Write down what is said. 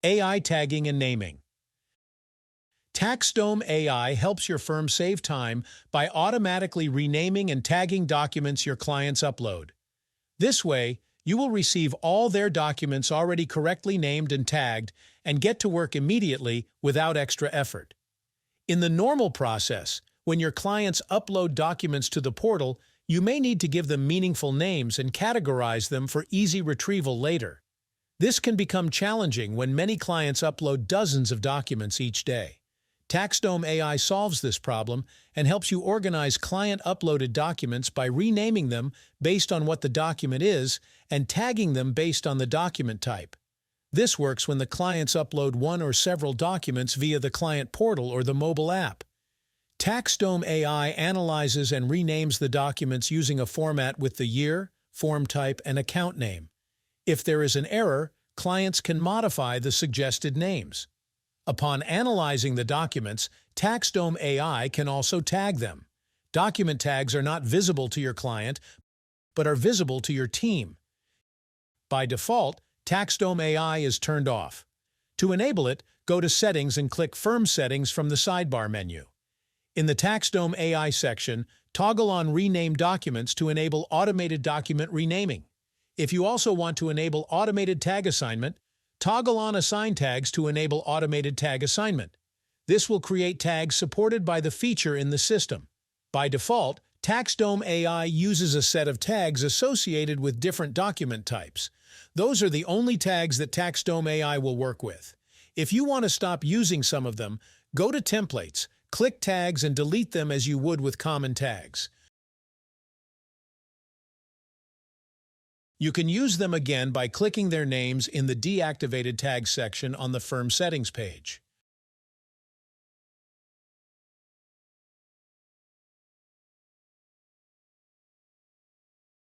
AI tagging and naming. TaxDome AI helps your firm save time by automatically renaming and tagging documents your clients upload. This way, you will receive all their documents already correctly named and tagged and get to work immediately without extra effort. In the normal process, when your clients upload documents to the portal, you may need to give them meaningful names and categorize them for easy retrieval later. This can become challenging when many clients upload dozens of documents each day. TaxDome AI solves this problem and helps you organize client-uploaded documents by renaming them based on what the document is and tagging them based on the document type. This works when the clients upload one or several documents via the client portal or the mobile app. TaxDome AI analyzes and renames the documents using a format with the year, form type, and account name. If there is an error, clients can modify the suggested names. Upon analyzing the documents, TaxDome AI can also tag them. Document tags are not visible to your client, but are visible to your team. By default, TaxDome AI is turned off. To enable it, go to Settings and click Firm Settings from the sidebar menu. In the TaxDome AI section, toggle on Rename Documents to enable automated document renaming. If you also want to enable automated tag assignment, toggle on Assign Tags to enable automated tag assignment. This will create tags supported by the feature in the system. By default, TaxDome AI uses a set of tags associated with different document types. Those are the only tags that TaxDome AI will work with. If you want to stop using some of them, go to Templates, click Tags and delete them as you would with common tags. You can use them again by clicking their names in the Deactivated Tags section on the Firm Settings page.